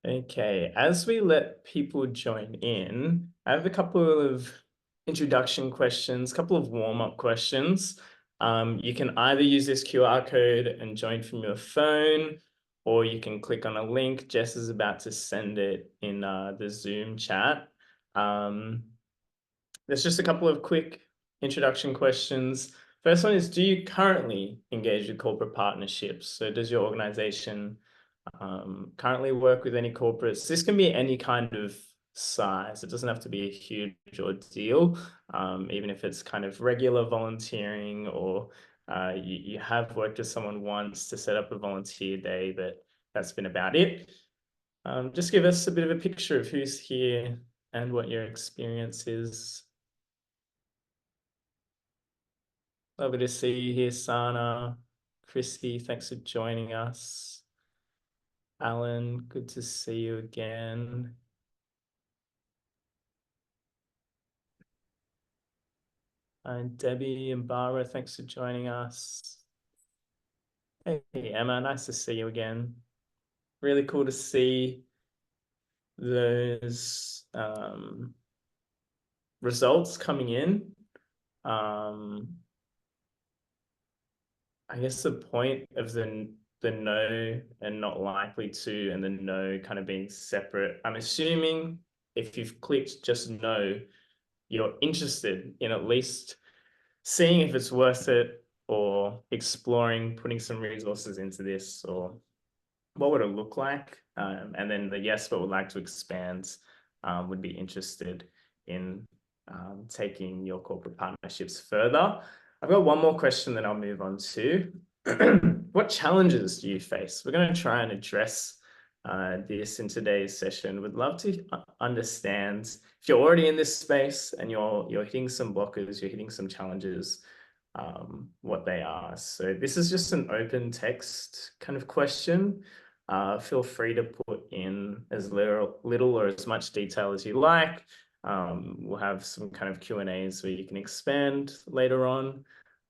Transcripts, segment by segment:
Okay, as we let people join in, I have a couple of introduction questions, a couple of warm-up questions. You can either use this QR code and join from your phone, or you can click on a link. Jess is about to send it in the Zoom chat. Um, there's just a couple of quick introduction questions. First one is, do you currently engage with corporate partnerships? So does your organization currently work with any corporates? This can be any kind of size. It doesn't have to be a huge ordeal, even if it's kind of regular volunteering or you have worked with someone once to set up a volunteer day, but that's been about it. Just give us a bit of a picture of who's here and what your experience is. Lovely to see you here, Sana. Chrissy, thanks for joining us. Alan, good to see you again. And Debbie and Barbara, thanks for joining us. Hey, Emma, nice to see you again. Really cool to see those results coming in. I guess the point of the no and not likely to and the no kind of being separate. I'm assuming if you've clicked just no, you're interested in at least seeing if it's worth it or exploring putting some resources into this, or what would it look like? And then the yes, but would like to expand, would be interested in taking your corporate partnerships further. I've got one more question that I'll move on to. What challenges do you face? We're going to try and address this in today's session. Would love to understand if you're already in this space and you're hitting some blockers, you're hitting some challenges, what they are. So this is just an open text kind of question. Feel free to put in as little or as much detail as you like. We'll have some kind of Q&As where you can expand later on.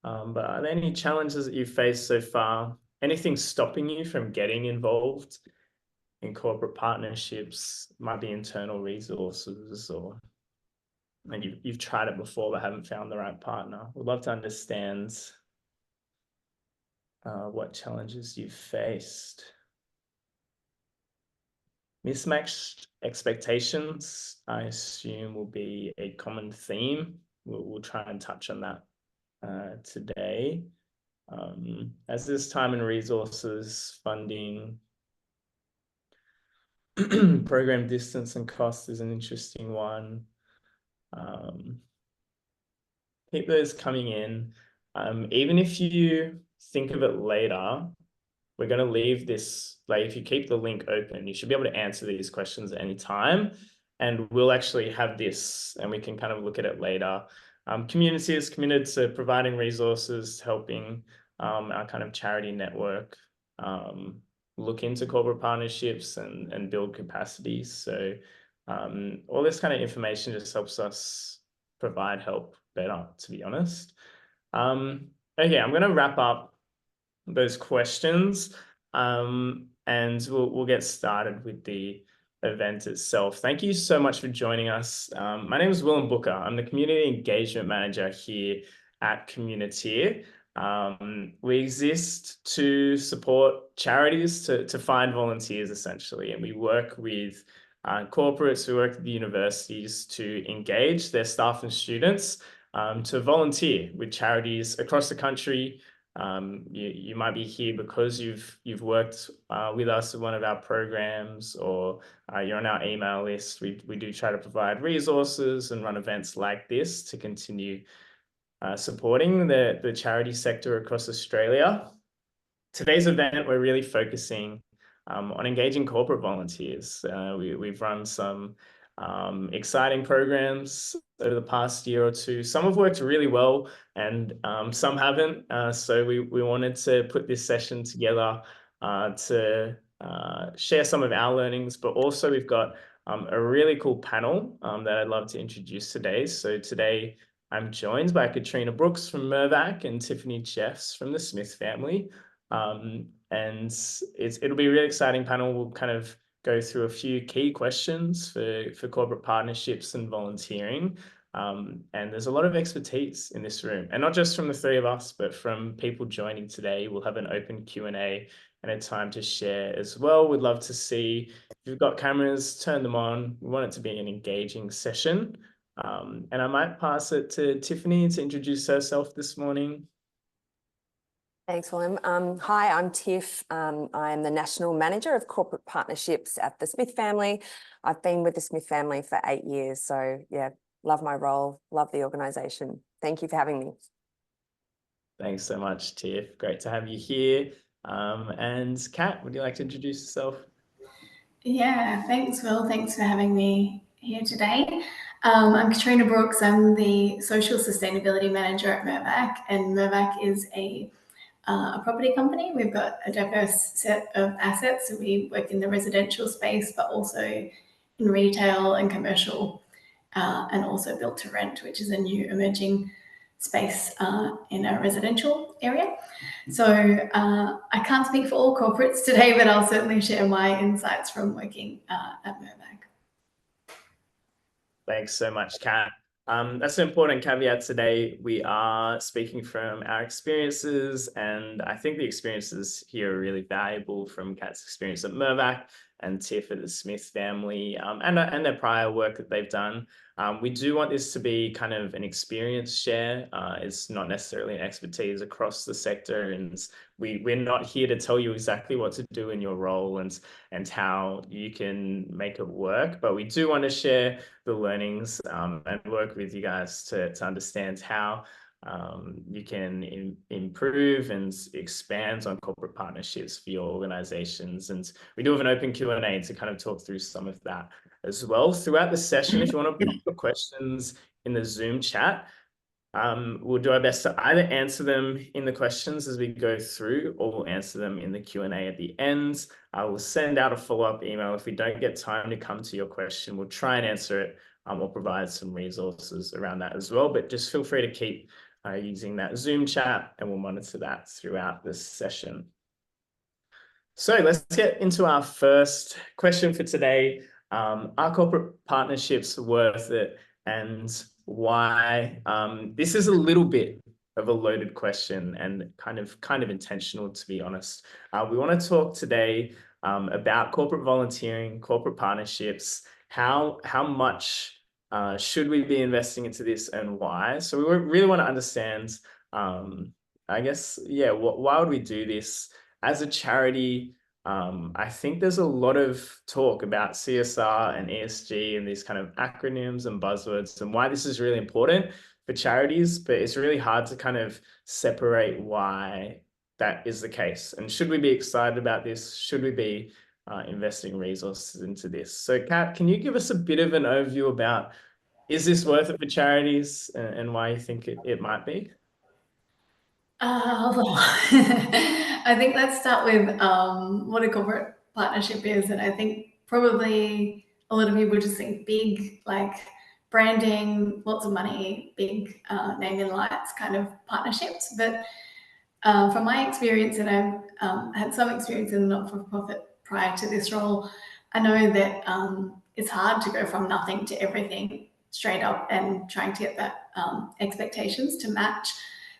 But are there any challenges that you've faced so far? Anything stopping you from getting involved in corporate partnerships? Might be internal resources, or and you've tried it before but haven't found the right partner. We'd love to understand what challenges you've faced. Mismatched expectations, I assume, will be a common theme. We'll try and touch on that today. As this time and resources, funding, program distance and cost is an interesting one. Keep those coming in. Even if you think of it later, we're going to leave this, like if you keep the link open, you should be able to answer these questions at any time. And we'll actually have this and we can kind of look at it later. Community is committed to providing resources, helping our kind of charity network look into corporate partnerships and build capacities. So all this kind of information just helps us provide help better, to be honest. Okay, I'm going to wrap up those questions, and we'll get started with the event itself. Thank you so much for joining us. My name is Willem Booker. I'm the Community Engagement Manager here at Community. We exist to support charities to find volunteers, essentially, and we work with corporates, we work with the universities to engage their staff and students to volunteer with charities across the country. You might be here because you've worked with us in one of our programs, or you're on our email list. We do try to provide resources and run events like this to continue supporting the charity sector across Australia. Today's event, we're really focusing on engaging corporate volunteers. We've run some exciting programs over the past year or two. Some have worked really well and some haven't. So we wanted to put this session together to share some of our learnings, but also we've got a really cool panel that I'd love to introduce today. So today I'm joined by Katrina Brooks from Mirvac and Tiffany Jeffs from the Smith family. And it'll be a really exciting panel. We'll kind of go through a few key questions for corporate partnerships and volunteering. And there's a lot of expertise in this room, and not just from the three of us, but from people joining today. We'll have an open Q&A and a time to share as well. We'd love to see, if you've got cameras, turn them on. We want it to be an engaging session. And I might pass it to Tiffany to introduce herself this morning. Thanks, William. Hi, I'm Tiff. I'm the National Manager of Corporate Partnerships at the Smith family. I've been with the Smith family for 8 years. So yeah, love my role, love the organisation. Thank you for having me. Thanks so much, Tiff. Great to have you here. And Kat, would you like to introduce yourself? Yeah, thanks, Will. Thanks for having me here today. I'm Katrina Brooks. I'm the Social Sustainability Manager at Mirvac, and Mirvac is a property company. We've got a diverse set of assets. So we work in the residential space, but also in retail and commercial, and also built to rent, which is a new emerging space in a residential area. So I can't speak for all corporates today, but I'll certainly share my insights from working at Mirvac. Thanks so much, Kat. That's an important caveat today. We are speaking from our experiences, and I think the experiences here are really valuable, from Kat's experience at Mirvac and Tiff at the Smith family, and their prior work that they've done. We do want this to be kind of an experience share. It's not necessarily an expertise across the sector, and we're not here to tell you exactly what to do in your role and how you can make it work, but we do want to share the learnings and work with you guys to understand how you can improve and expand on corporate partnerships for your organizations. And we do have an open Q&A to kind of talk through some of that as well throughout the session. If you want to put questions in the Zoom chat, we'll do our best to either answer them in the questions as we go through, or we'll answer them in the Q&A at the end. I will send out a follow-up email. If we don't get time to come to your question, we'll try and answer it. We'll provide some resources around that as well, but just feel free to keep using that Zoom chat, and we'll monitor that throughout this session. So let's get into our first question for today. Are corporate partnerships worth it, and why? This is a little bit of a loaded question, and kind of intentional, to be honest. We want to talk today about corporate volunteering, corporate partnerships. How much should we be investing into this, and why? So we really want to understand, I guess, yeah, why would we do this as a charity? I think there's a lot of talk about CSR and ESG and these kind of acronyms and buzzwords, and why this is really important for charities, but it's really hard to kind of separate why that is the case. And should we be excited about this? Should we be investing resources into this? So Kat, can you give us a bit of an overview about, is this worth it for charities, and why you think it might be? Well, I think let's start with what a corporate partnership is. And I think probably a lot of people just think big, like branding, lots of money, big name in lights kind of partnerships. But from my experience, and I've had some experience in the not-for-profit prior to this role, I know that it's hard to go from nothing to everything straight up and trying to get that expectations to match.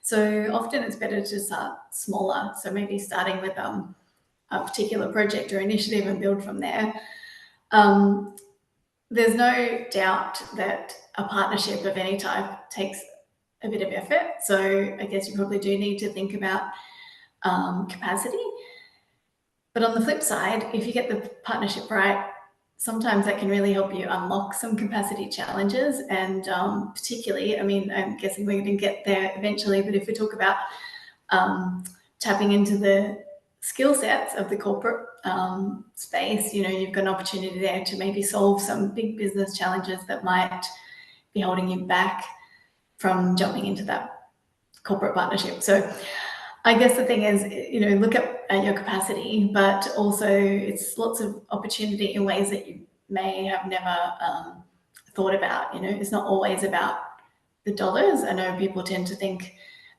So often it's better to start smaller. So maybe starting with a particular project or initiative and build from there. There's no doubt that a partnership of any type takes a bit of effort. So I guess you probably do need to think about capacity. But on the flip side, if you get the partnership right, sometimes that can really help you unlock some capacity challenges. And particularly, I mean, I'm guessing we're going to get there eventually, but if we talk about tapping into the skill sets of the corporate space, you know, you've got an opportunity there to maybe solve some big business challenges that might be holding you back from jumping into that corporate partnership. So I guess the thing is, you know, look at your capacity, but also it's lots of opportunity in ways that you may have never thought about. You know, it's not always about the dollars. I know people tend to think,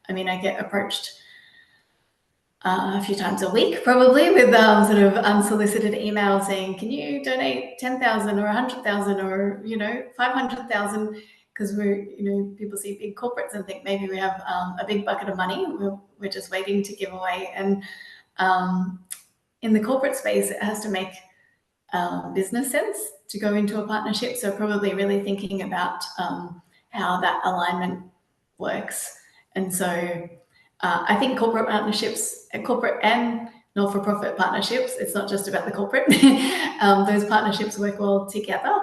I mean, I get approached a few times a week, probably, with sort of unsolicited emails saying, "Can you donate 10,000 or 100,000 or 500,000?" Because people see big corporates and think maybe we have a big bucket of money we're just waiting to give away. And in the corporate space, it has to make business sense to go into a partnership. So probably really thinking about how that alignment works. And so I think corporate partnerships, corporate and not-for-profit partnerships, it's not just about the corporate. Those partnerships work well together,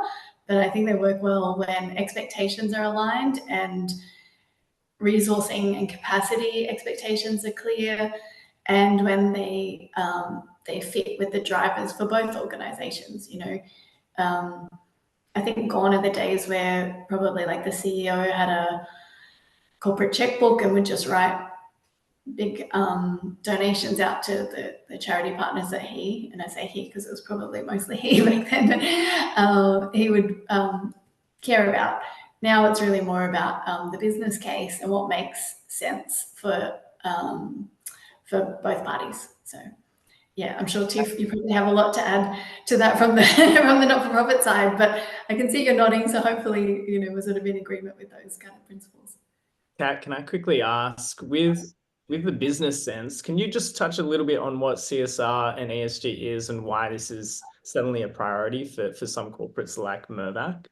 but I think they work well when expectations are aligned and resourcing and capacity expectations are clear, and when they fit with the drivers for both organizations. I think gone are the days where probably like the CEO had a corporate checkbook and would just write big donations out to the charity partners that he, and I say he because it was probably mostly he back then, he would care about. Now it's really more about the business case and what makes sense for both parties. So yeah, I'm sure Tiff, you probably have a lot to add to that from the from the not-for-profit side, but I can see you're nodding, so hopefully we're sort of in agreement with those kind of principles. Kat, can I quickly ask, with the business sense, can you just touch a little bit on what CSR and ESG is and why this is suddenly a priority for some corporates like Mirvac?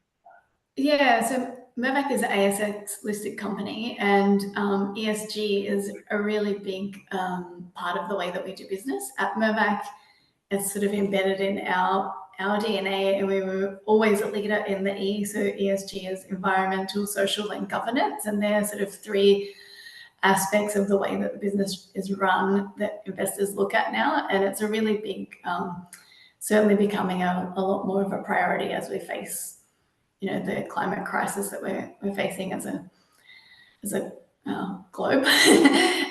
Yeah, so Mirvac is an ASX listed company, and ESG is a really big part of the way that we do business at Mirvac. It's sort of embedded in our DNA, and we were always a leader in the E. So ESG is environmental, social, and governance, and they're sort of three aspects of the way that the business is run that investors look at now, and it's a really big, certainly becoming a lot more of a priority as we face the climate crisis that we're facing as a globe.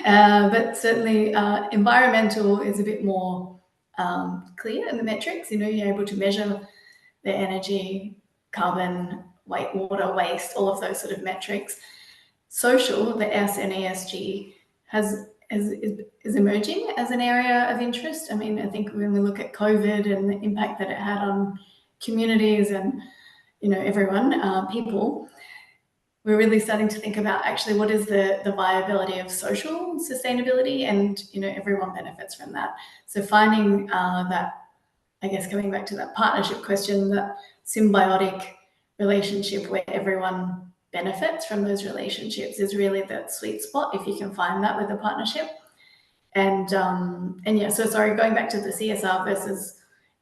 But certainly environmental is a bit more clear in the metrics. You're able to measure the energy, carbon, water, waste, all of those sort of metrics. Social, the S in ESG, is emerging as an area of interest. I mean, I think when we look at COVID and the impact that it had on communities and everyone, people, we're really starting to think about actually what is the viability of social sustainability, and everyone benefits from that. So finding that, I guess, coming back to that partnership question, that symbiotic relationship where everyone benefits from those relationships is really that sweet spot, if you can find that with a partnership. And yeah, so sorry, going back to the CSR versus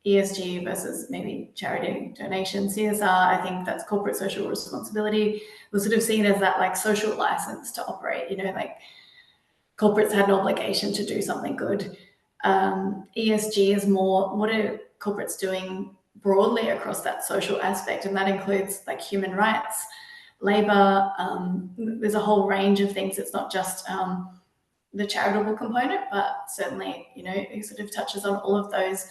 ESG versus maybe charity donation. CSR, I think that's corporate social responsibility. We're sort of seen as that like social license to operate, like corporates had an obligation to do something good. ESG is more, what are corporates doing broadly across that social aspect? And that includes like human rights, labor, there's a whole range of things. It's not just the charitable component, but certainly, it sort of touches on all of those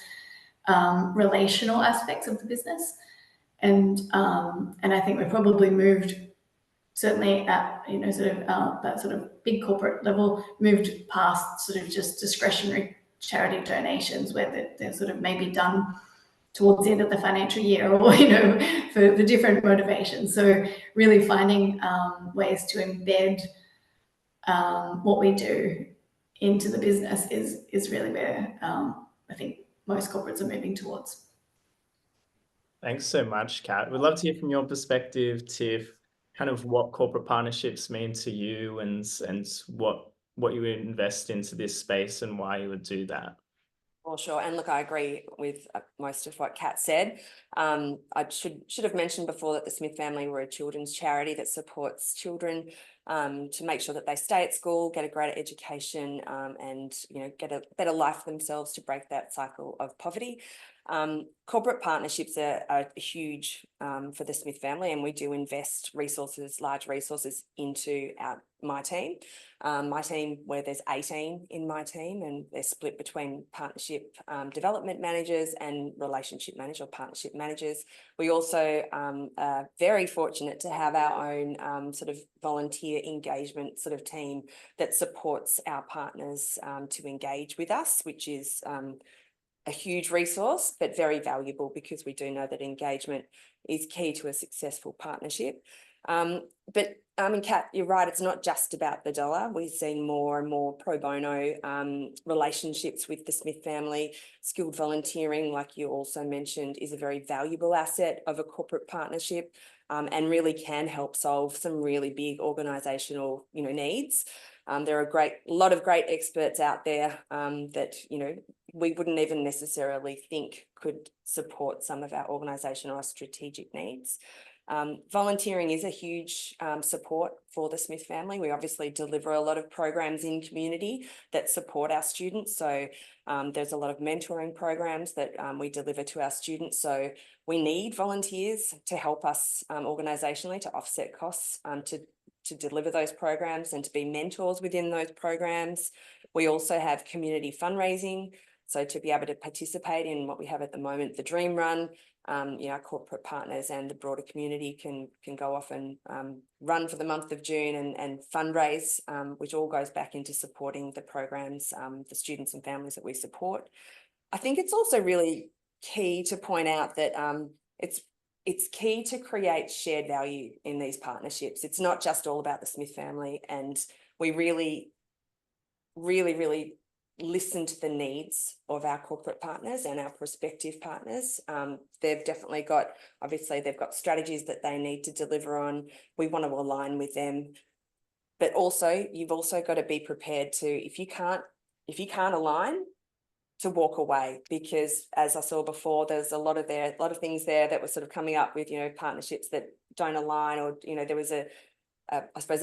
relational aspects of the business. And I think we've probably moved, certainly at that sort of big corporate level, moved past sort of just discretionary charity donations where they're sort of maybe done towards the end of the financial year, or for different motivations. So really finding ways to embed what we do into the business is really where I think most corporates are moving towards. Thanks so much, Kat. We'd love to hear from your perspective, Tiff, kind of what corporate partnerships mean to you, and what you would invest into this space and why you would do that. Well, sure. And look, I agree with most of what Kat said. I should have mentioned before that the Smith family were a children's charity that supports children to make sure that they stay at school, get a greater education, and get a better life for themselves, to break that cycle of poverty. Corporate partnerships are huge for the Smith family, and we do invest large resources into my team. My team, where there's 18 in my team, and they're split between partnership development managers and relationship managers or partnership managers. We also are very fortunate to have our own sort of volunteer volunteer engagement sort of team that supports our partners to engage with us, which is a huge resource, but very valuable, because we do know that engagement is key to a successful partnership. But Kat, you're right, it's not just about the dollar. We've seen more and more pro bono relationships with the Smith family. Skilled volunteering, like you also mentioned, is a very valuable asset of a corporate partnership, and really can help solve some really big organisational, needs. There are a lot of great experts out there that, we wouldn't even necessarily think could support some of our organisational or strategic needs. Volunteering is a huge support for the Smith family. We obviously deliver a lot of programs in community that support our students. So there's a lot of mentoring programs that we deliver to our students. So we need volunteers to help us organisationally to offset costs to deliver those programs and to be mentors within those programs. We also have community fundraising. So to be able to participate in what we have at the moment, the Dream Run, our corporate partners and the broader community can go off and run for the month of June and fundraise, which all goes back into supporting the programs, the students and families that we support. I think it's also really key to point out that it's key to create shared value in these partnerships. It's not just all about the Smith family, and we really listen to the needs of our corporate partners and our prospective partners. They've definitely got, obviously they've got strategies that they need to deliver on. We want to align with them, but also you've also got to be prepared to, if you can't align, to walk away, because as I saw before, there's a lot of things there that were sort of coming up with, partnerships that don't align, or, there was I suppose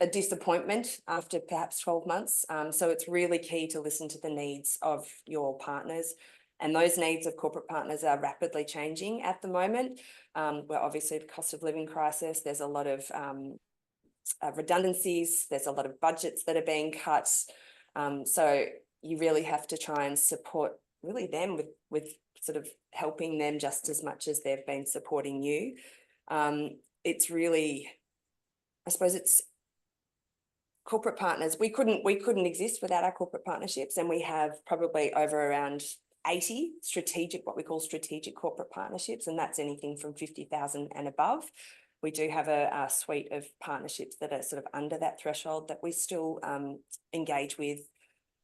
a disappointment after perhaps 12 months. So it's really key to listen to the needs of your partners. And those needs of corporate partners are rapidly changing at the moment. Where obviously the cost of living crisis, there's a lot of redundancies, there's a lot of budgets that are being cut. So you really have to try and support really them with sort of helping them just as much as they've been supporting you. It's really, I suppose it's corporate partners. We couldn't exist without our corporate partnerships, and we have probably over around 80 what we call strategic corporate partnerships, and that's anything from 50,000 and above. We do have a suite of partnerships that are sort of under that threshold that we still engage with,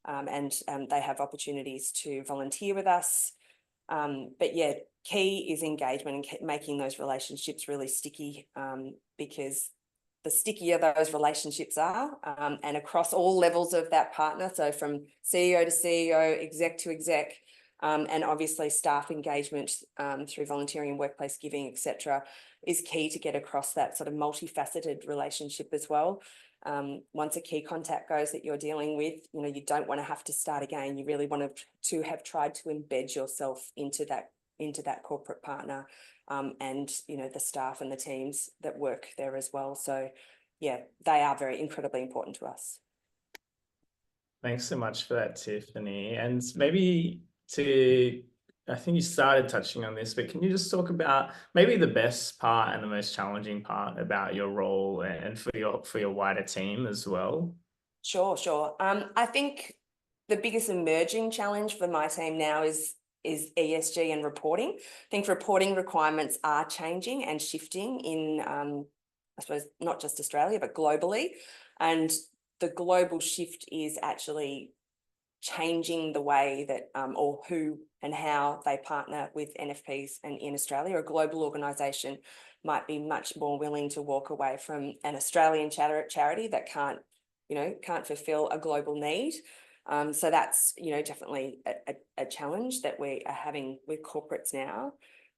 and they have opportunities to volunteer with us. But yeah, key is engagement and making those relationships really sticky, because the stickier those relationships are, and across all levels of that partner, so from CEO to CEO, exec to exec, and obviously staff engagement through volunteering and workplace giving, etc., is key to get across that sort of multifaceted relationship as well. Once a key contact goes that you're dealing with, you don't want to have to start again. You really want to have tried to embed yourself into that corporate partner, and the staff and the teams that work there as well. So yeah, they are very incredibly important to us. Thanks so much for that, Tiffany. And maybe I think you started touching on this, but can you just talk about maybe the best part and the most challenging part about your role and for your wider team as well? Sure. I think the biggest emerging challenge for my team now is ESG and reporting. I think reporting requirements are changing and shifting in, I suppose, not just Australia, but globally. And the global shift is actually changing the way that, or who and how they partner with NFPs. And in Australia, a global organisation might be much more willing to walk away from an Australian charity that can't fulfil a global need. So that's, definitely a challenge that we are having with corporates now.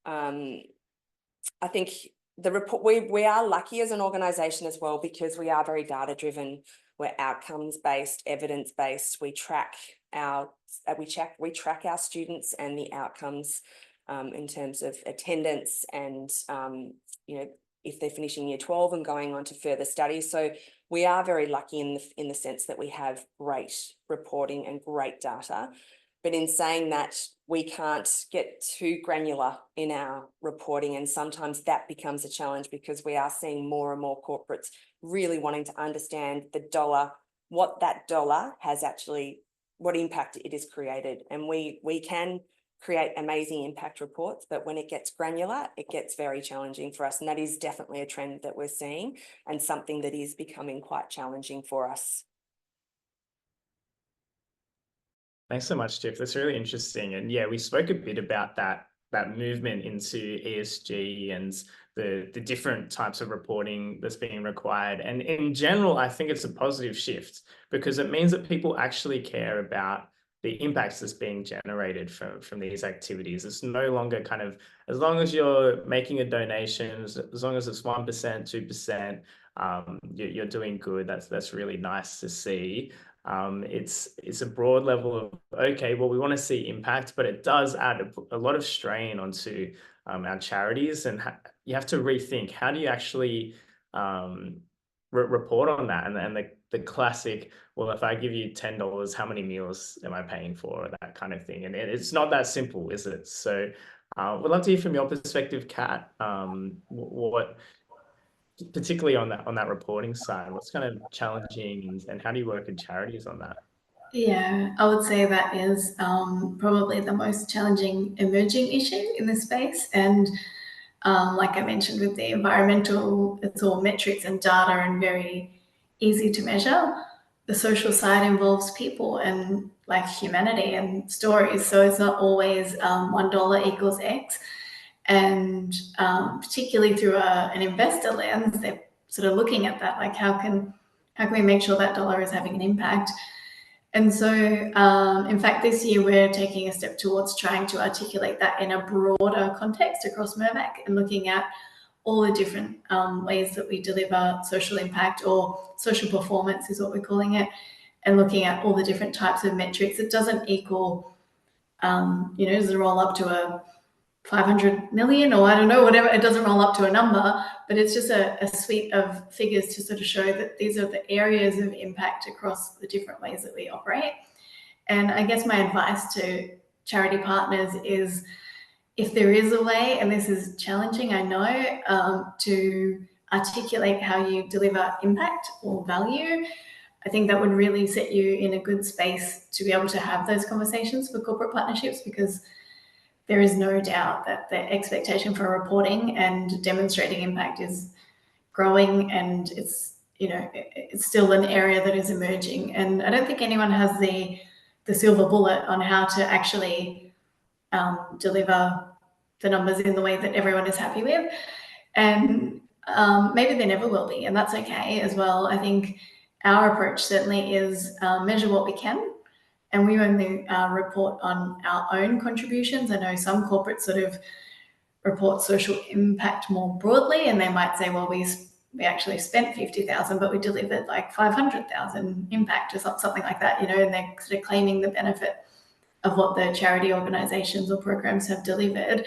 I think the report, we are lucky as an organisation as well, because we are very data driven. We're outcomes based, evidence based. We track our students and the outcomes in terms of attendance and if they're finishing year 12 and going on to further studies. So we are very lucky in the sense that we have great reporting and great data. But in saying that, we can't get too granular in our reporting, and sometimes that becomes a challenge because we are seeing more and more corporates really wanting to understand the dollar, what that dollar has actually, what impact it has created. And we can create amazing impact reports, but when it gets granular, it gets very challenging for us. And that is definitely a trend that we're seeing and something that is becoming quite challenging for us. Thanks so much, Tiff. That's really interesting. And yeah, we spoke a bit about that movement into ESG and the different types of reporting that's being required. And in general, I think it's a positive shift because it means that people actually care about the impacts that's being generated from these activities. It's no longer kind of, as long as you're making a donation, as long as it's 1%, 2%, you're doing good. That's really nice to see. It's a broad level of, okay, well, we want to see impact, but it does add a lot of strain onto our charities, and you have to rethink, how do you actually report on that? And the classic, well, if I give you $10, how many meals am I paying for? That kind of thing. And it's not that simple, is it? So we'd love to hear from your perspective, Kat, what particularly on that reporting side, what's kind of challenging, and how do you work with charities on that? Yeah, I would say that is probably the most challenging emerging issue in this space. And like I mentioned with the environmental, it's all metrics and data and very easy to measure. The social side involves people and like humanity and stories. So it's not always $1 equals X. And particularly through an investor lens, they're sort of looking at that, like how can we make sure that dollar is having an impact? And so, in fact, this year we're taking a step towards trying to articulate that in a broader context across Mirvac and looking at all the different ways that we deliver social impact, or social performance is what we're calling it, and looking at all the different types of metrics. It doesn't equal, doesn't roll up to a 500 million, or I don't know, whatever. It doesn't roll up to a number, but it's just a suite of figures to sort of show that these are the areas of impact across the different ways that we operate. And I guess my advice to charity partners is, if there is a way, and this is challenging, I know, to articulate how you deliver impact or value, I think that would really set you in a good space to be able to have those conversations for corporate partnerships, because there is no doubt that the expectation for reporting and demonstrating impact is growing, and it's still an area that is emerging. And I don't think anyone has the silver bullet on how to actually deliver the numbers in the way that everyone is happy with. And maybe there never will be, and that's okay as well. I think our approach certainly is measure what we can. And we only report on our own contributions. I know some corporates sort of report social impact more broadly, and they might say, well, we actually spent 50,000, but we delivered like 500,000 impact or something like that, and they're sort of claiming the benefit of what the charity organizations or programs have delivered.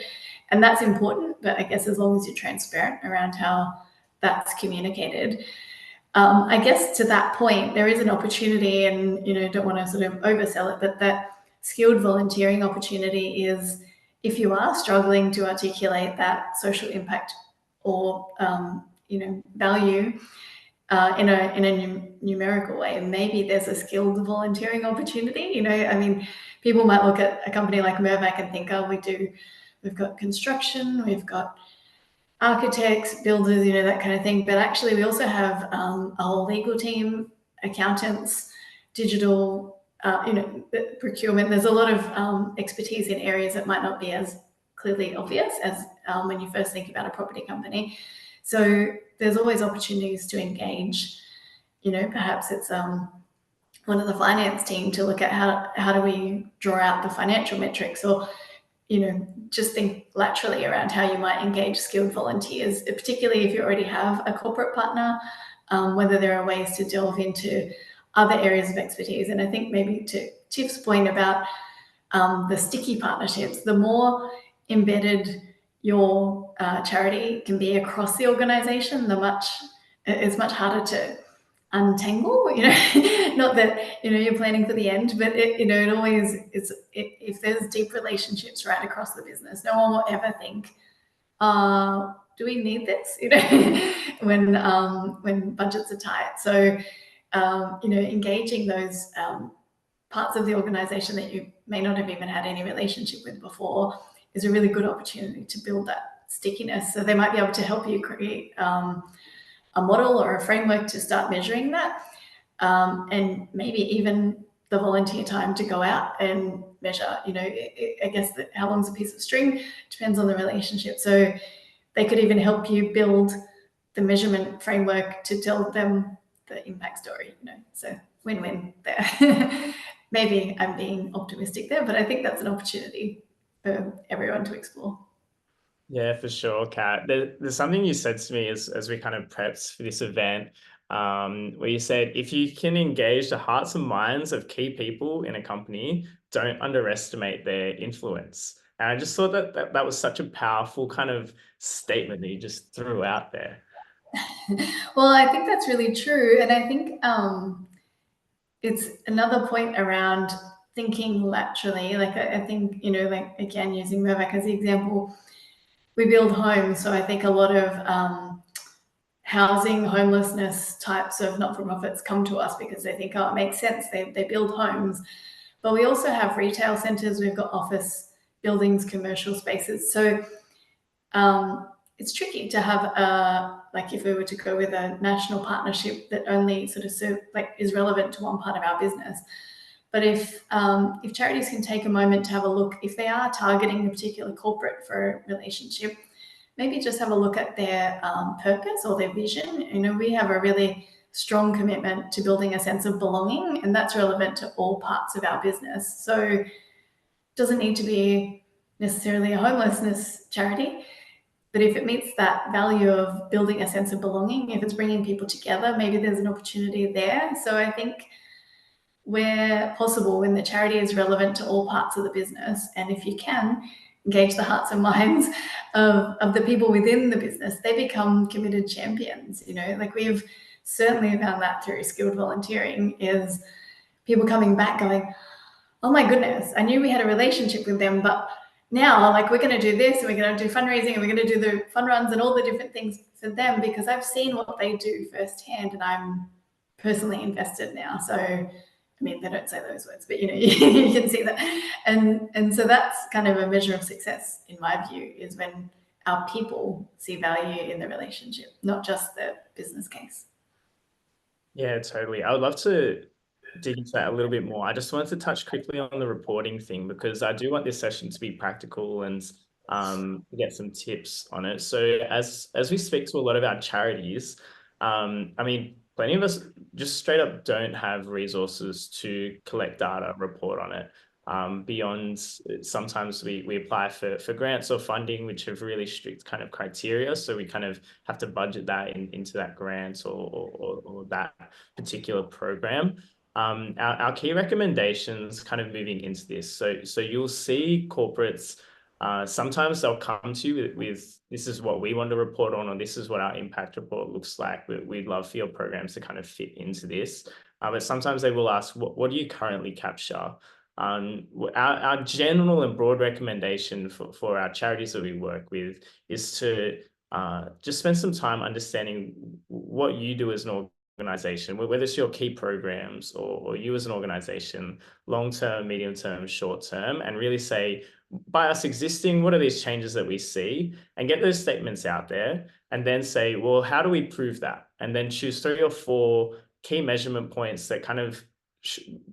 And that's important, but I guess as long as you're transparent around how that's communicated. I guess to that point, there is an opportunity, and don't want to sort of oversell it, but that skilled volunteering opportunity is, if you are struggling to articulate that social impact or value in a numerical way, and maybe there's a skilled volunteering opportunity. I mean, people might look at a company like Mirvac and think, oh, we've got construction, we've got architects, builders, that kind of thing. But actually, we also have a whole legal team, accountants, digital, procurement. There's a lot of expertise in areas that might not be as clearly obvious as when you first think about a property company. So there's always opportunities to engage. Perhaps it's one of the finance team to look at how do we draw out the financial metrics, or just think laterally around how you might engage skilled volunteers, particularly if you already have a corporate partner, whether there are ways to delve into other areas of expertise. And I think maybe to Tiff's point about the sticky partnerships, the more embedded your charity can be across the organization, it's much harder untangle, not that, you're planning for the end, but it always is, if there's deep relationships right across the business, no one will ever think, do we need this, when budgets are tight. So, engaging those parts of the organization that you may not have even had any relationship with before is a really good opportunity to build that stickiness. So they might be able to help you create a model or a framework to start measuring that, and maybe even the volunteer time to go out and measure. I guess that how long's a piece of string depends on the relationship. So they could even help you build the measurement framework to tell them the impact story. So win-win there. Maybe I'm being optimistic there, but I think that's an opportunity for everyone to explore. Yeah, for sure, Kat. There's something you said to me as we kind of prepped for this event, where you said, if you can engage the hearts and minds of key people in a company, don't underestimate their influence. And I just thought that was such a powerful kind of statement that you just threw out there. Well, I think that's really true. And I think it's another point around thinking laterally. Like I think, like again, using Mirvac as the example, we build homes. So I think a lot of housing, homelessness types of not-for-profits come to us because they think, oh, it makes sense. They build homes. But we also have retail centers. We've got office buildings, commercial spaces. So it's tricky to have like if we were to go with a national partnership that only sort of is relevant to one part of our business. But if charities can take a moment to have a look, if they are targeting a particular corporate for a relationship, maybe just have a look at their purpose or their vision. We have a really strong commitment to building a sense of belonging, and that's relevant to all parts of our business. So it doesn't need to be necessarily a homelessness charity, but if it meets that value of building a sense of belonging, if it's bringing people together, maybe there's an opportunity there. So I think where possible, when the charity is relevant to all parts of the business, and if you can engage the hearts and minds of the people within the business, they become committed champions. Like we've certainly found that through skilled volunteering, is people coming back going, oh my goodness, I knew we had a relationship with them, but now like we're going to do this and we're going to do fundraising and we're going to do the fun runs and all the different things for them because I've seen what they do firsthand and I'm personally invested now. So I mean, they don't say those words, but you can see that. And so that's kind of a measure of success in my view, is when our people see value in the relationship, not just the business case. Yeah, totally. I would love to dig into that a little bit more. I just wanted to touch quickly on the reporting thing because I do want this session to be practical and get some tips on it. So as we speak to a lot of our charities, I mean, plenty of us just straight up don't have resources to collect data, report on it. Beyond, sometimes we apply for grants or funding, which have really strict kind of criteria. So we kind of have to budget that into that grant or that particular program. Our key recommendations kind of moving into this. So you'll see corporates, sometimes they'll come to you with this is what we want to report on, or this is what our impact report looks like. We'd love for your programs to kind of fit into this. But sometimes they will ask, what do you currently capture? Our general and broad recommendation for our charities that we work with is to just spend some time understanding what you do as an organization, whether it's your key programs or you as an organization, long-term, medium-term, short-term, and really say, by us existing, what are these changes that we see, and get those statements out there, and then say, well, how do we prove that? And then choose 3 or 4 key measurement points that kind of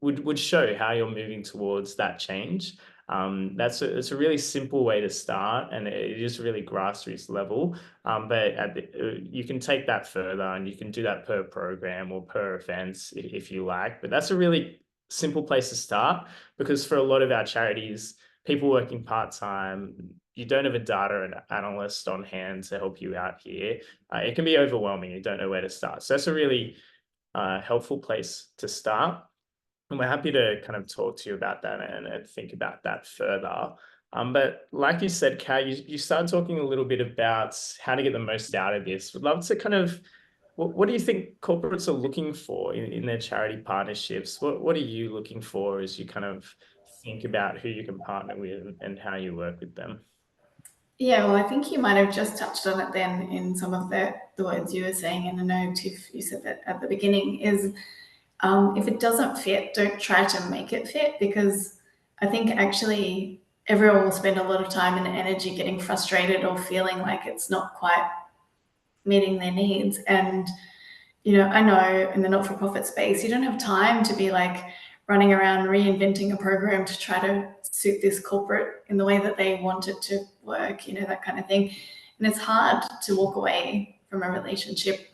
would show how you're moving towards that change. It's a really simple way to start, and it is really grassroots level. But you can take that further, and you can do that per program or per events if you like. But that's a really simple place to start, because for a lot of our charities, people working part-time, you don't have a data analyst on hand to help you out here. It can be overwhelming. You don't know where to start. So that's a really helpful place to start. And we're happy to kind of talk to you about that and think about that further. But like you said, Kat, you started talking a little bit about how to get the most out of this. Would love to kind of what do you think corporates are looking for in their charity partnerships? What are you looking for as you kind of think about who you can partner with and how you work with them? Yeah, well, I think you might have just touched on it then in some of the words you were saying, and I know Tiff, you said that at the beginning, is if it doesn't fit, don't try to make it fit, because I think actually everyone will spend a lot of time and energy getting frustrated or feeling like it's not quite meeting their needs. And I know in the not-for-profit space, you don't have time to be like running around reinventing a program to try to suit this corporate in the way that they want it to work, that kind of thing. And it's hard to walk away from a relationship.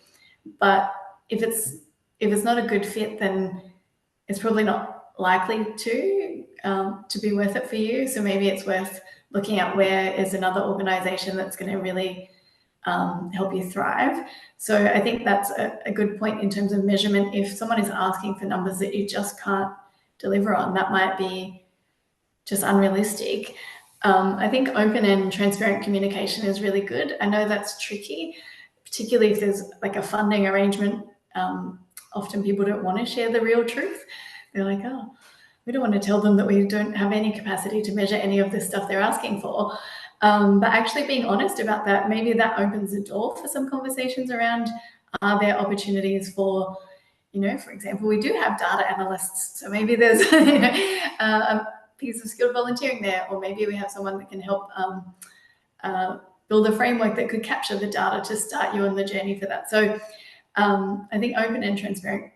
But if it's not a good fit, then it's probably not likely to be worth it for you. So maybe it's worth looking at where is another organization that's going to really help you thrive. So I think that's a good point in terms of measurement. If someone is asking for numbers that you just can't deliver on, that might be just unrealistic. I think open and transparent communication is really good. I know that's tricky, particularly if there's like a funding arrangement. Often people don't want to share the real truth. They're like, oh, we don't want to tell them that we don't have any capacity to measure any of the stuff they're asking for. But actually being honest about that, maybe that opens the door for some conversations around, are there opportunities for, for example, we do have data analysts. So maybe there's a piece of skilled volunteering there, or maybe we have someone that can help build a framework that could capture the data to start you on the journey for that. So I think open and transparent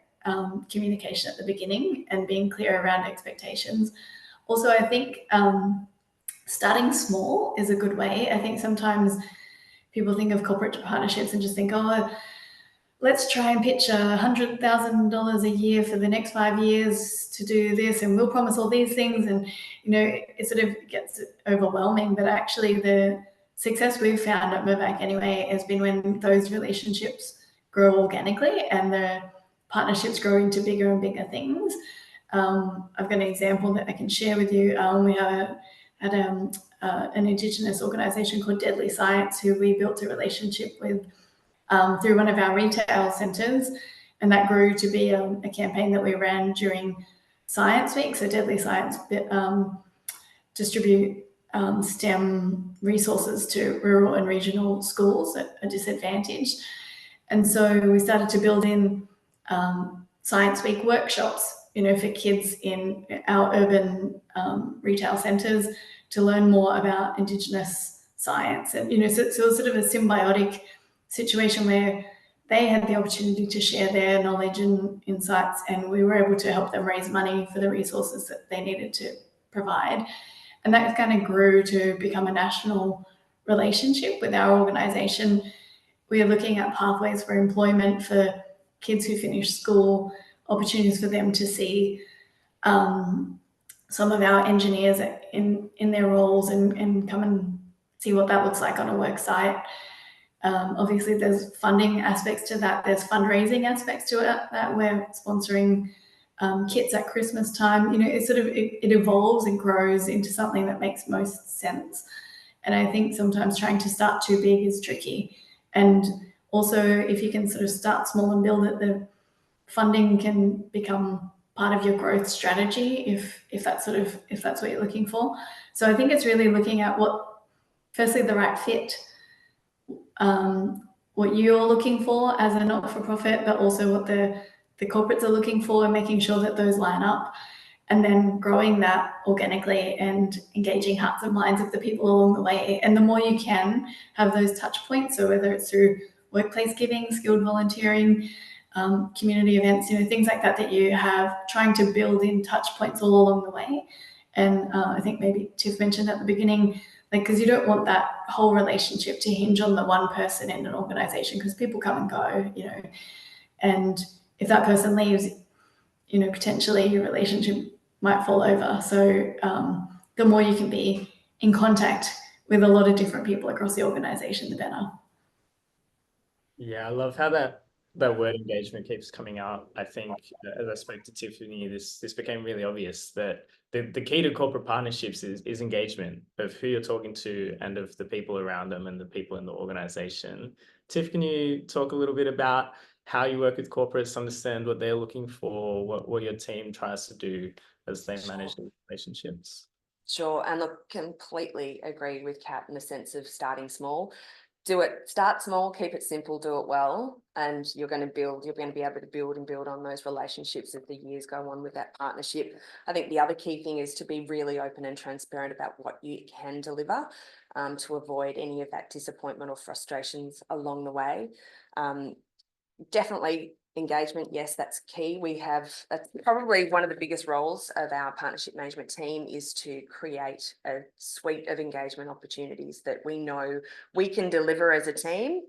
communication at the beginning and being clear around expectations. Also, I think starting small is a good way. I think sometimes people think of corporate partnerships and just think, oh, let's try and pitch $100,000 a year for the next 5 years to do this, and we'll promise all these things. And, it sort of gets overwhelming. But actually the success we've found at Mirvac anyway has been when those relationships grow organically and the partnerships grow into bigger and bigger things. I've got an example that I can share with you. We had an Indigenous organisation called Deadly Science, who we built a relationship with through one of our retail centres, and that grew to be a campaign that we ran during Science Week. So Deadly Science distribute STEM resources to rural and regional schools that are disadvantaged. And so we started to build in Science Week workshops, for kids in our urban retail centres to learn more about Indigenous science. And, so it was sort of a symbiotic situation where they had the opportunity to share their knowledge and insights, and we were able to help them raise money for the resources that they needed to provide. And that kind of grew to become a national relationship with our organisation. We are looking at pathways for employment for kids who finish school, opportunities for them to see some of our engineers in their roles and come and see what that looks like on a work site. Obviously, there's funding aspects to that. There's fundraising aspects to it that we're sponsoring kits at Christmas time. It evolves and grows into something that makes most sense. And I think sometimes trying to start too big is tricky. And also, if you can sort of start small and build it, the funding can become part of your growth strategy if that's what you're looking for. So I think it's really looking at firstly, the right fit, what you're looking for as a not-for-profit, but also what the corporates are looking for, and making sure that those line up, and then growing that organically and engaging hearts and minds of the people along the way. And the more you can have those touch points, so whether it's through workplace giving, skilled volunteering, community events, things like that you have, trying to build in touch points all along the way. And I think maybe Tiff mentioned at the beginning, because you don't want that whole relationship to hinge on the one person in an organization, because people come and go, and if that person leaves, potentially your relationship might fall over. So the more you can be in contact with a lot of different people across the organization, the better. Yeah, I love how that word engagement keeps coming up. I think as I spoke to Tiffany, this became really obvious that the key to corporate partnerships is engagement of who you're talking to and of the people around them and the people in the organization. Tiff, can you talk a little bit about how you work with corporates, understand what they're looking for, what your team tries to do as they manage these relationships. Sure, and look, completely agree with Kat in the sense of starting small. Start small, keep it simple, do it well, and you're going to be able to build on those relationships as the years go on with that partnership. I think the other key thing is to be really open and transparent about what you can deliver, to avoid any of that disappointment or frustrations along the way. Definitely engagement, yes, that's key. That's probably one of the biggest roles of our partnership management team, is to create a suite of engagement opportunities that we know we can deliver as a team,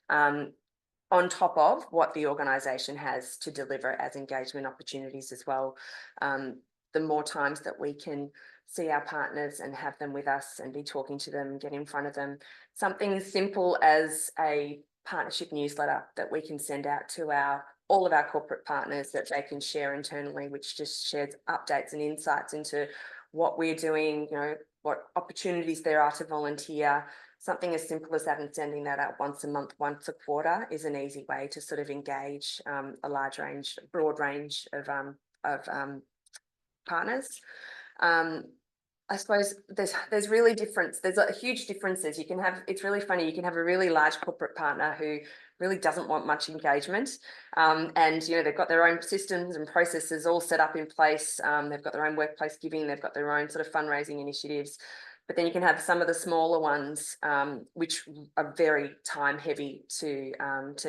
on top of what the organisation has to deliver as engagement opportunities as well. The more times that we can see our partners and have them with us and be talking to them, get in front of them, something as simple as a partnership newsletter that we can send out to all of our corporate partners that they can share internally, which just shares updates and insights into what we're doing, what opportunities there are to volunteer. Something as simple as that, and sending that out once a month, once a quarter, is an easy way to sort of engage a broad range of partners. I suppose there's really there's a huge differences. It's really funny, you can have a really large corporate partner who really doesn't want much engagement, and they've got their own systems and processes all set up in place. They've got their own workplace giving, they've got their own sort of fundraising initiatives. But then you can have some of the smaller ones, which are very time heavy to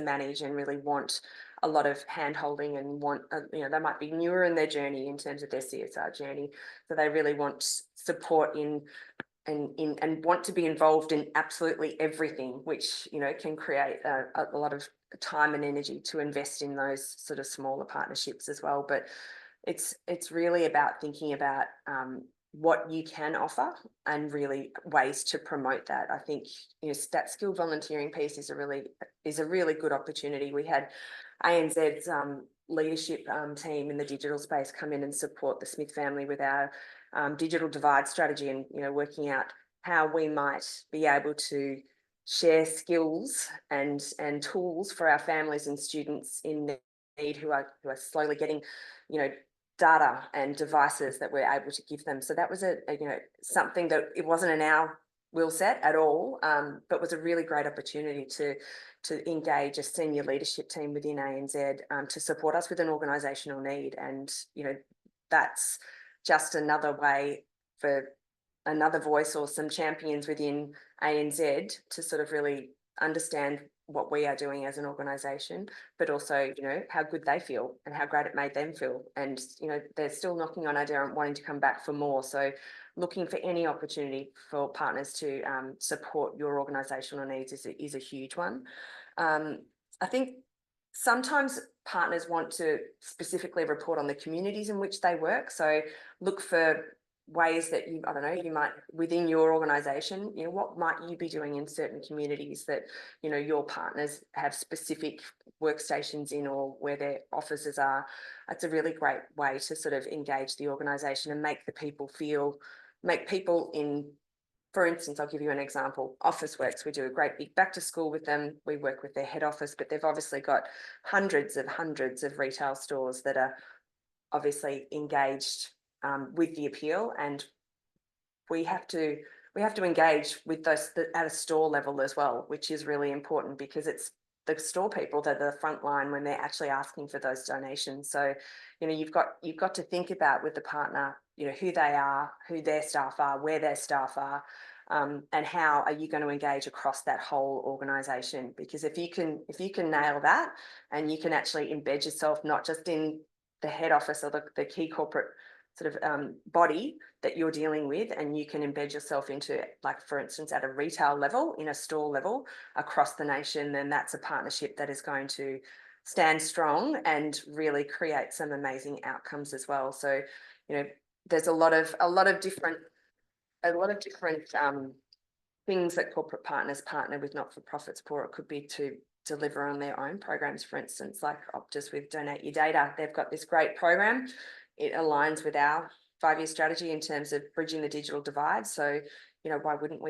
manage, and really want a lot of hand holding, and want, they might be newer in their journey in terms of their CSR journey. So they really want support and want to be involved in absolutely everything, which, can create a lot of time and energy to invest in those sort of smaller partnerships as well. But it's really about thinking about what you can offer, and really ways to promote that. I think that skilled volunteering piece is a really good opportunity. We had ANZ's leadership team in the digital space come in and support the Smith family with our digital divide strategy, and working out how we might be able to share skills and tools for our families and students in need who are slowly getting data and devices that we're able to give them. So that was something that it wasn't in our wheel set at all, but was a really great opportunity to engage a senior leadership team within ANZ to support us with an organisational need. And that's just another way for another voice or some champions within ANZ to sort of really understand what we are doing as an organisation, but also, how good they feel and how great it made them feel. And, they're still knocking on our door and wanting to come back for more. So looking for any opportunity for partners to support your organisational needs is a huge one. I think sometimes partners want to specifically report on the communities in which they work. So look for ways that you might, within your organisation, what might you be doing in certain communities that, your partners have specific workstations in, or where their offices are. It's a really great way to sort of engage the organisation and make people in, for instance, I'll give you an example. Officeworks, we do a great big back to school with them. We work with their head office, but they've obviously got hundreds of retail stores that are obviously engaged with the appeal, and we have to engage with those at a store level as well, which is really important, because it's the store people that are the front line when they're actually asking for those donations. So, you've got to think about with the partner, who they are, who their staff are, where their staff are, and how are you going to engage across that whole organisation? Because if you can nail that, and you can actually embed yourself not just in the head office or the key corporate sort of body that you're dealing with, and you can embed yourself into, like, for instance, at a retail level, in a store level across the nation, then that's a partnership that is going to stand strong and really create some amazing outcomes as well. So, there's a lot of different things that corporate partners partner with not-for-profits for. It could be to deliver on their own programs, for instance, like Optus with Donate Your Data. They've got this great program. It aligns with our 5-year strategy in terms of bridging the digital divide. So, you know, why wouldn't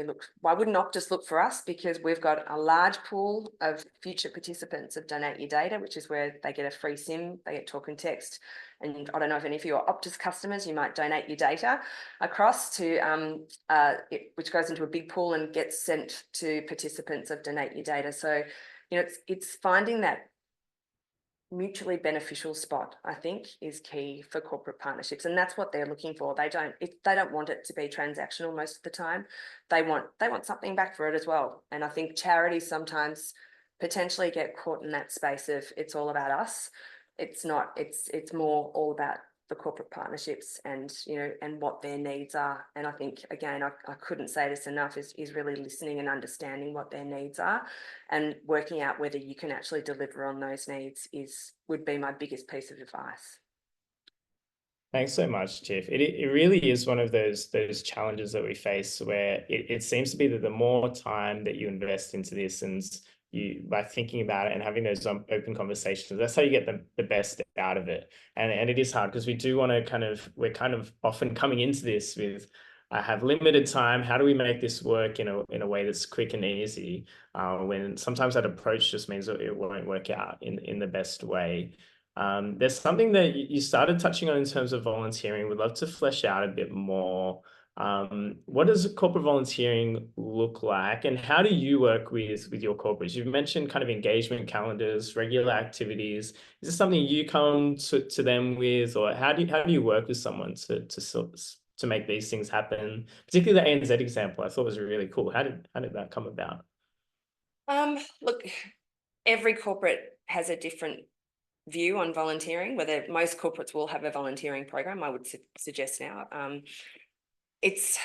Optus look for us? Because we've got a large pool of future participants of Donate Your Data, which is where they get a free SIM, they get talk and text. And I don't know if any of you are Optus customers, you might donate your data across to, which goes into a big pool and gets sent to participants of Donate Your Data. So, you know, it's finding that mutually beneficial spot, I think, is key for corporate partnerships, and that's what they're looking for. They don't want it to be transactional most of the time. They want something back for it as well. And I think charities sometimes potentially get caught in that space of it's all about us. It's not. It's more all about the corporate partnerships and, you know, and what their needs are. And I think, again, I couldn't say this enough, is really listening and understanding what their needs are and working out whether you can actually deliver on those needs would be my biggest piece of advice. Thanks so much, Tiff. It really is one of those challenges that we face where it seems to be that the more time that you invest into this and by thinking about it and having those open conversations, that's how you get the best out of it. And it is hard because we do want to we're kind of often coming into this with, I have limited time. How do we make this work in a way that's quick and easy? When sometimes that approach just means that it won't work out in the best way. There's something that you started touching on in terms of volunteering. We'd love to flesh out a bit more. What does corporate volunteering look like, and how do you work with your corporates? You've mentioned kind of engagement calendars, regular activities. Is this something you come to them with, or how do you work with someone to make these things happen? Particularly the ANZ example, I thought was really cool. How did that come about? Look, every corporate has a different view on volunteering. Whether most corporates will have a volunteering program, I would suggest now. It's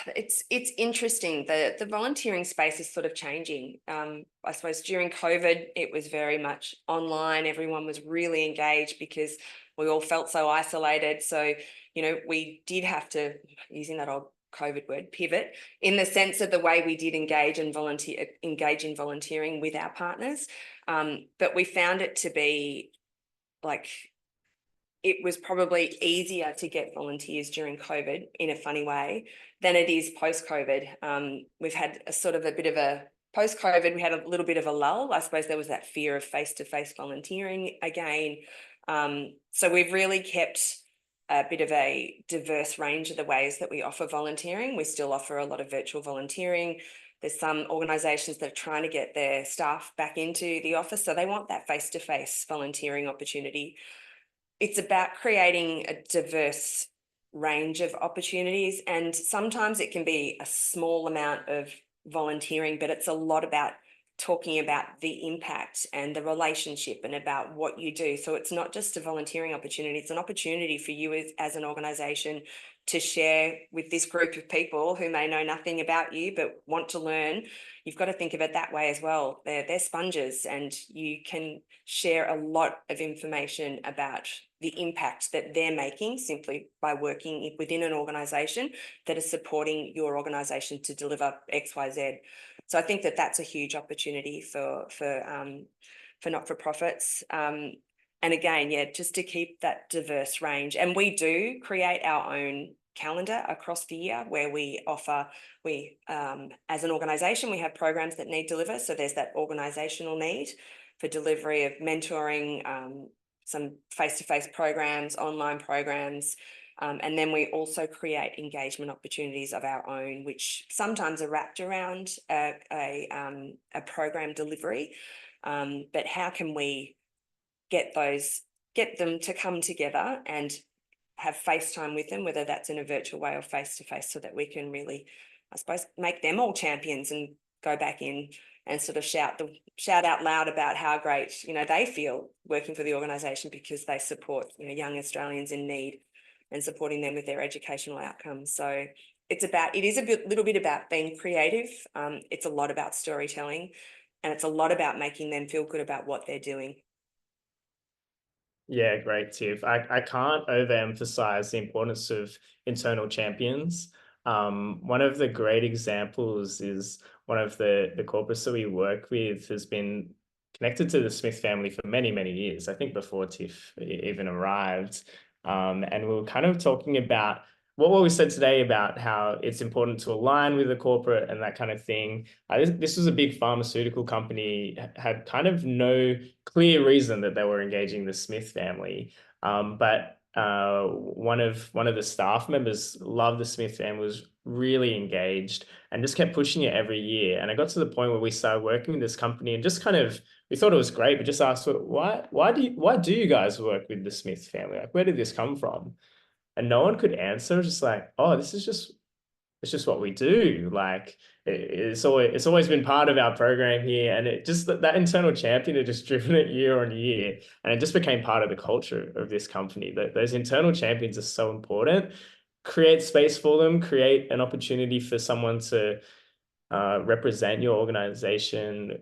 interesting. The volunteering space is sort of changing. I suppose during COVID, it was very much online. Everyone was really engaged because we all felt so isolated. So, you know, we did have to, using that old COVID word, pivot, in the sense of the way we did engage in volunteering with our partners. But we found it to be it was probably easier to get volunteers during COVID in a funny way than it is post-COVID. We've had a bit of a post-COVID, we had a little bit of a lull. I suppose there was that fear of face-to-face volunteering again. So we've really kept a bit of a diverse range of the ways that we offer volunteering. We still offer a lot of virtual volunteering. There's some organisations that are trying to get their staff back into the office, so they want that face-to-face volunteering opportunity. It's about creating a diverse range of opportunities, and sometimes it can be a small amount of volunteering, but it's a lot about talking about the impact and the relationship and about what you do. So it's not just a volunteering opportunity, it's an opportunity for you as an organisation to share with this group of people who may know nothing about you but want to learn. You've got to think of it that way as well. They're sponges, and you can share a lot of information about the impact that they're making simply by working within an organisation that is supporting your organisation to deliver X, Y, Z. So I think that that's a huge opportunity for not-for-profits. And again, yeah, just to keep that diverse range. And we do create our own calendar across the year where we offer, as an organisation, we have programs that need deliver. So there's that organisational need for delivery of mentoring, some face-to-face programs, online programs. And then we also create engagement opportunities of our own, which sometimes are wrapped around a program delivery. But how can we get them to come together and have FaceTime with them, whether that's in a virtual way or face-to-face, so that we can really, I suppose, make them all champions and go back in and sort of shout out loud about how great, you know, they feel working for the organisation because they support, you know, young Australians in need and supporting them with their educational outcomes. So it is a little bit about being creative. It's a lot about storytelling, and it's a lot about making them feel good about what they're doing. Yeah, great, Tiff. I can't overemphasize the importance of internal champions. One of the great examples is one of the corporates that we work with has been connected to the Smith family for many, many years, I think before Tiff even arrived. And we were kind of talking about what we said today about how it's important to align with the corporate and that kind of thing. This was a big pharmaceutical company, had kind of no clear reason that they were engaging the Smith family. But one of the staff members loved the Smith family, was really engaged and just kept pushing it every year. And I got to the point where we started working with this company and just kind of, we thought it was great, but just asked, why do you guys work with the Smith family? Like, where did this come from? And no one could answer. Just like, oh, it's just what we do. Like it's always been part of our program here, and it just that internal champion had just driven it year on year, and it just became part of the culture of this company. That those internal champions are so important. Create space for them. Create an opportunity for someone to represent your organization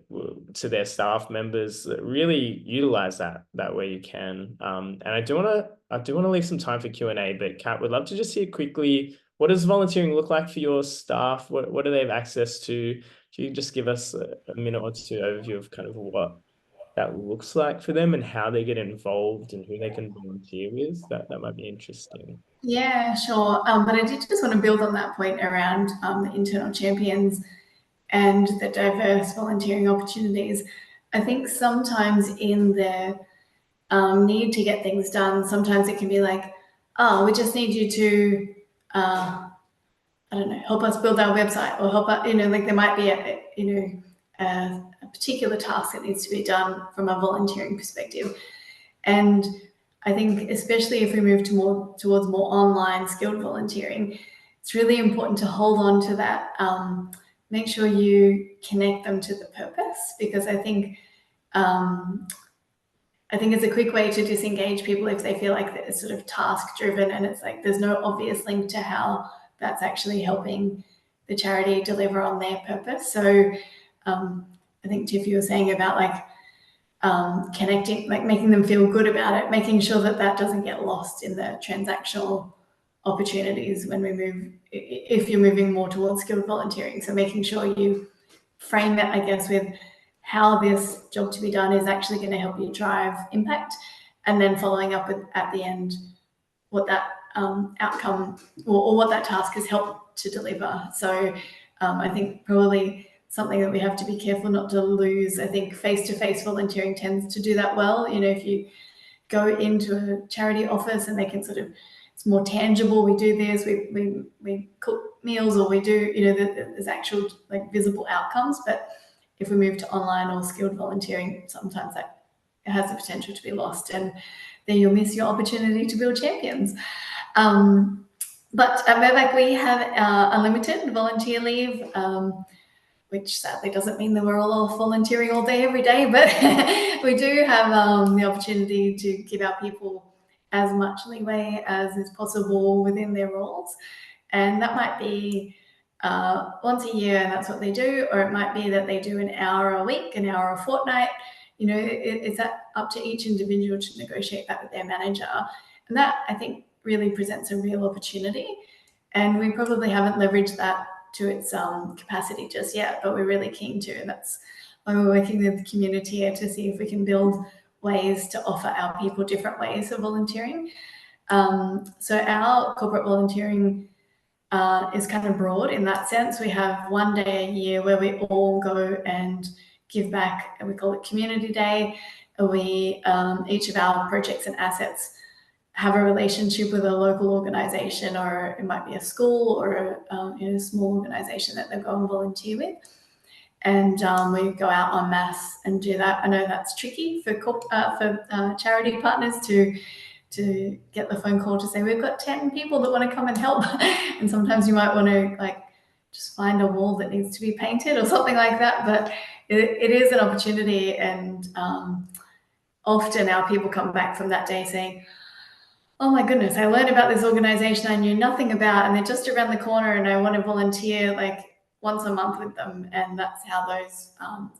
to their staff members. Really utilize that where you can. And I do want to leave some time for Q&A, but Kat, would love to just hear quickly, what does volunteering look like for your staff? What do they have access to? If you can just give us a minute or two overview of kind of what that looks like for them and how they get involved and who they can volunteer with, that might be interesting. Yeah, sure. But I did just want to build on that point around the internal champions and the diverse volunteering opportunities. I think sometimes in the need to get things done, sometimes it can be like, oh, we just need you to, I don't know, help us build our website, or help us, like there might be a particular task that needs to be done from a volunteering perspective. And I think especially if we move towards more online skilled volunteering, it's really important to hold on to that. Make sure you connect them to the purpose, because I think it's a quick way to disengage people if they feel like they're sort of task driven and it's like there's no obvious link to how that's actually helping the charity deliver on their purpose. So I think Tiff, you were saying about like connecting, like making them feel good about it, making sure that that doesn't get lost in the transactional opportunities when we move, if you're moving more towards skilled volunteering. So making sure you frame it, I guess, with how this job to be done is actually going to help you drive impact, and then following up with at the end what that outcome or what that task has helped to deliver. So I think probably something that we have to be careful not to lose. I think face-to-face volunteering tends to do that well. If you go into a charity office and they can sort of, it's more tangible. We do this, we cook meals, or we do, there's actual like visible outcomes. But if we move to online or skilled volunteering, sometimes that has the potential to be lost, and then you'll miss your opportunity to build champions. But at Mirvac, we have unlimited volunteer leave, which sadly doesn't mean that we're all off volunteering all day, every day, but we do have the opportunity to give our people as much leeway as is possible within their roles. And that might be once a year, and that's what they do, or it might be that they do an hour a week, an hour a fortnight. It's up to each individual to negotiate that with their manager. And that, I think, really presents a real opportunity. And we probably haven't leveraged that to its capacity just yet, but we're really keen to. And that's why we're working with the community here to see if we can build ways to offer our people different ways of volunteering. So our corporate volunteering is kind of broad in that sense. We have one day a year where we all go and give back, and we call it Community Day. We each of our projects and assets have a relationship with a local organization, or it might be a school or a small organization that they go and volunteer with. And we go out en masse and do that. I know that's tricky for charity partners to get the phone call to say, we've got 10 people that want to come and help. And sometimes you might want to like just find a wall that needs to be painted or something like that. But it is an opportunity. And often our people come back from that day saying, oh my goodness, I learned about this organization I knew nothing about, and they're just around the corner, and I want to volunteer like once a month with them. And that's how those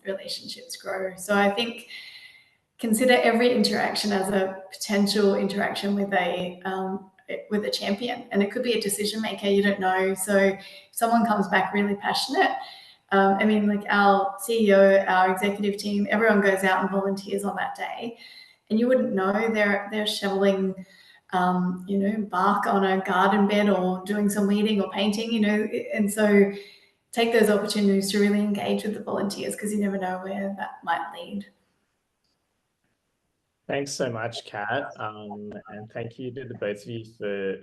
relationships grow. So I think consider every interaction as a potential interaction with a champion, and it could be a decision maker. You don't know. So if someone comes back really passionate, like our CEO, our executive team, everyone goes out and volunteers on that day, and you wouldn't know they're shoveling bark on a garden bed or doing some weeding or painting, and so take those opportunities to really engage with the volunteers, because you never know where that might lead. Thanks so much, Kat. And thank you to the both of you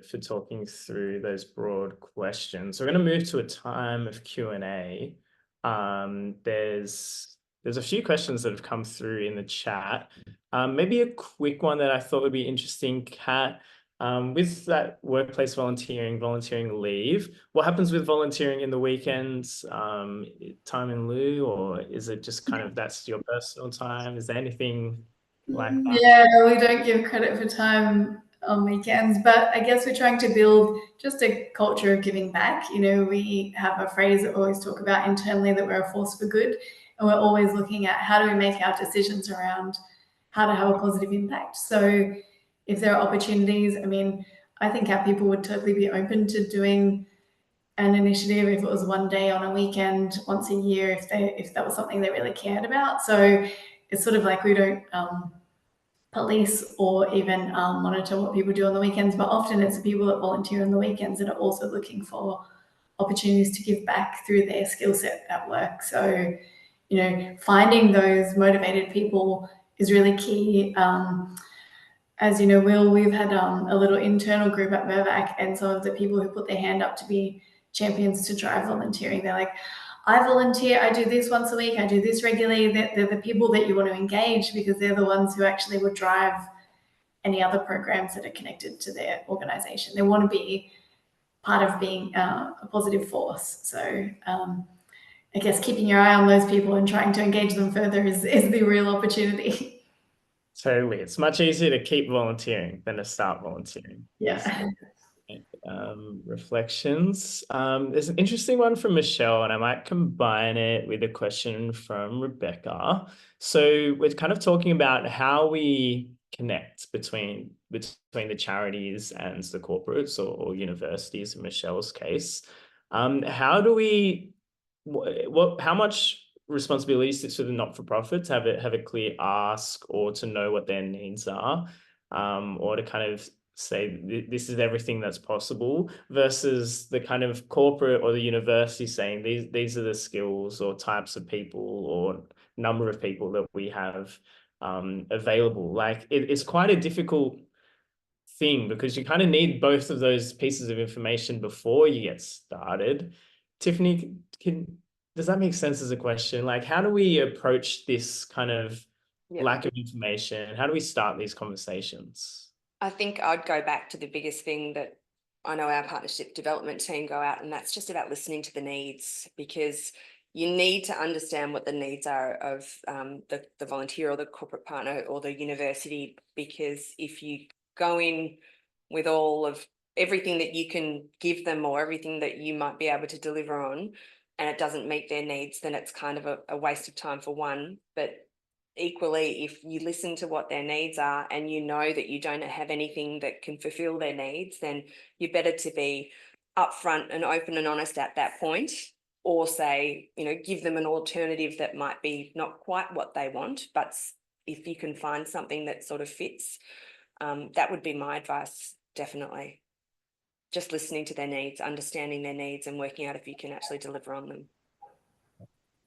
for talking through those broad questions. We're going to move to a time of Q&A. There's a few questions that have come through in the chat. Maybe a quick one that I thought would be interesting, Kat. With that workplace volunteering leave, what happens with volunteering in the weekends, time in lieu, or is it just kind of that's your personal time? Is there anything like that? Yeah, we don't give credit for time on weekends, but I guess we're trying to build just a culture of giving back. We have a phrase that we always talk about internally, that we're a force for good, and we're always looking at how do we make our decisions around how to have a positive impact. So if there are opportunities, I think our people would totally be open to doing an initiative if it was one day on a weekend once a year, if that was something they really cared about. So it's sort of like we don't police or even monitor what people do on the weekends, but often it's the people that volunteer on the weekends that are also looking for opportunities to give back through their skill set at work. So, finding those motivated people is really key. As you know, Will, we've had a little internal group at Mirvac, and some of the people who put their hand up to be champions to drive volunteering, they're like, I volunteer, I do this once a week, I do this regularly. They're the people that you want to engage, because they're the ones who actually would drive any other programs that are connected to their organization. They want to be part of being a positive force. So I guess keeping your eye on those people and trying to engage them further is the real opportunity. Totally. It's much easier to keep volunteering than to start volunteering. Yeah. Reflections. There's an interesting one from Michelle, and I might combine it with a question from Rebecca. So we're kind of talking about how we connect between the charities and the corporates or universities in Michelle's case. How do we, how much responsibility sits with the not-for-profits, have a clear ask, or to know what their needs are, or to kind of say this is everything that's possible, versus the kind of corporate or the university saying these are the skills or types of people or number of people that we have available. Like it's quite a difficult thing, because you kind of need both of those pieces of information before you get started. Tiffany, does that make sense as a question? Like, how do we approach this kind of lack of information? How do we start these conversations? I think I'd go back to the biggest thing that I know our partnership development team go out, and that's just about listening to the needs, because you need to understand what the needs are of the volunteer or the corporate partner or the university, because if you go in with all of everything that you can give them or everything that you might be able to deliver on, and it doesn't meet their needs, then it's kind of a waste of time for one. But equally, if you listen to what their needs are and you know that you don't have anything that can fulfill their needs, then you're better to be upfront and open and honest at that point, or say, give them an alternative that might be not quite what they want, but if you can find something that sort of fits, that would be my advice, definitely. Just listening to their needs, understanding their needs, and working out if you can actually deliver on them.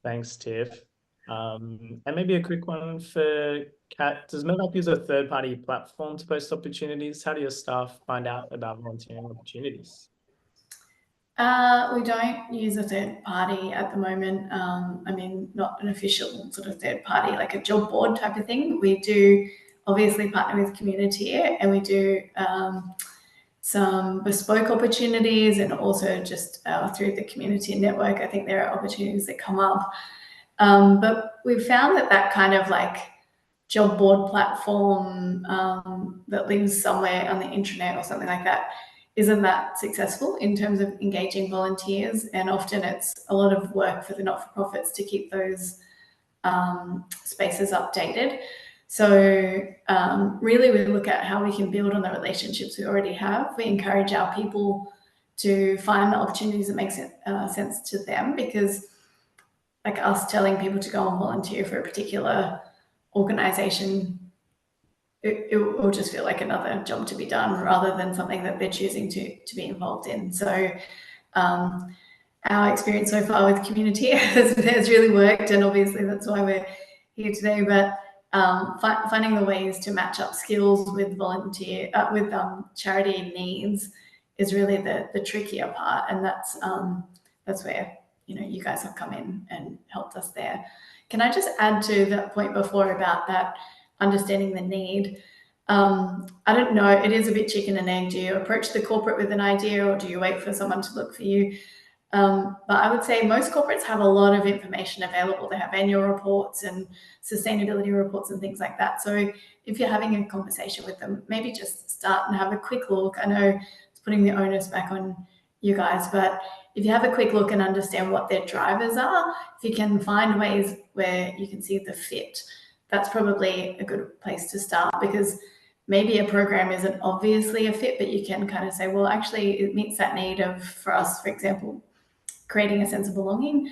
Thanks, Tiff. And maybe a quick one for Kat. Does Mirvac use a third-party platform to post opportunities? How do your staff find out about volunteering opportunities? We don't use a third party at the moment. Not an official sort of third party, like a job board type of thing. We do obviously partner with Community, and we do some bespoke opportunities, and also just through the community network, I think there are opportunities that come up. But we've found that kind of like job board platform that lives somewhere on the internet or something like that isn't that successful in terms of engaging volunteers, and often it's a lot of work for the not-for-profits to keep those spaces updated. So really we look at how we can build on the relationships we already have. We encourage our people to find the opportunities that make sense to them, because like us telling people to go and volunteer for a particular organization it will just feel like another job to be done rather than something that they're choosing to be involved in. So our experience so far with community has really worked, and obviously that's why we're here today. But finding the ways to match up skills with charity needs is really the trickier part, and that's where you guys have come in and helped us there. Can I just add to that point before about that understanding the need? I don't know, it is a bit chicken and egg. Do you approach the corporate with an idea, or do you wait for someone to look for you? But I would say most corporates have a lot of information available. They have annual reports and sustainability reports and things like that. So if you're having a conversation with them, maybe just start and have a quick look. I know it's putting the onus back on you guys, but if you have a quick look and understand what their drivers are, if you can find ways where you can see the fit, that's probably a good place to start, because maybe a program isn't obviously a fit, but you can kind of say, well, actually it meets that need of, for us, for example, creating a sense of belonging.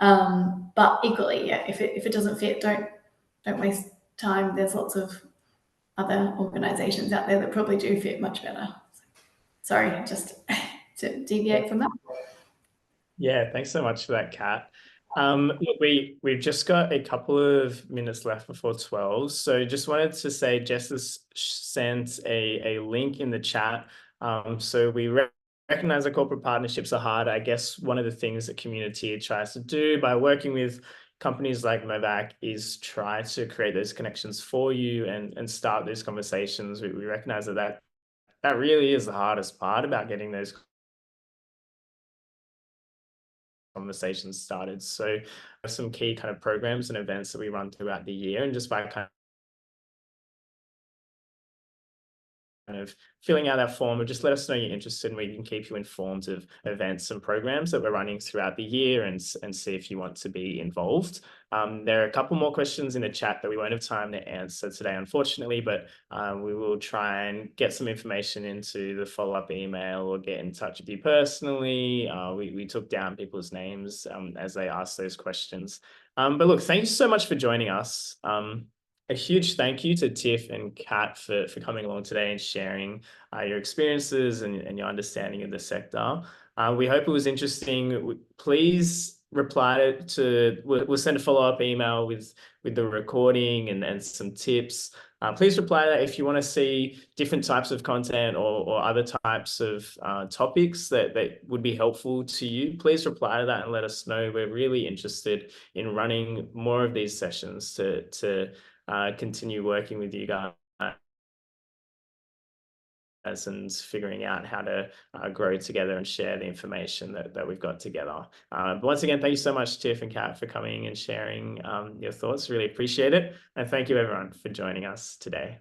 But equally, yeah, if it doesn't fit, don't waste time. There's lots of other organizations out there that probably do fit much better. Sorry, just to deviate from that. Yeah, thanks so much for that, Kat. Look, we've just got a couple of minutes left before 12. So just wanted to say Jess has sent a link in the chat. So we recognize that corporate partnerships are hard. I guess one of the things that community tries to do by working with companies like Mirvac is try to create those connections for you and start those conversations. We recognize that really is the hardest part about getting those conversations started. So some key kind of programs and events that we run throughout the year, and just by kind of filling out that form, or just let us know you're interested, and we can keep you informed of events and programs that we're running throughout the year, and see if you want to be involved. There are a couple more questions in the chat that we won't have time to answer today, unfortunately, but we will try and get some information into the follow-up email or get in touch with you personally. We took down people's names as they asked those questions. But look, thank you so much for joining us. A huge thank you to Tiff and Kat for coming along today and sharing your experiences and your understanding of the sector. We hope it was interesting. Please reply to, we'll send a follow-up email with the recording and some tips. Please reply to that if you want to see different types of content or other types of topics that would be helpful to you. Please reply to that and let us know. We're really interested in running more of these sessions to continue working with you guys and figuring out how to grow together and share the information that we've got together. But once again, thank you so much, Tiff and Kat, for coming and sharing your thoughts. Really appreciate it. And thank you, everyone, for joining us today.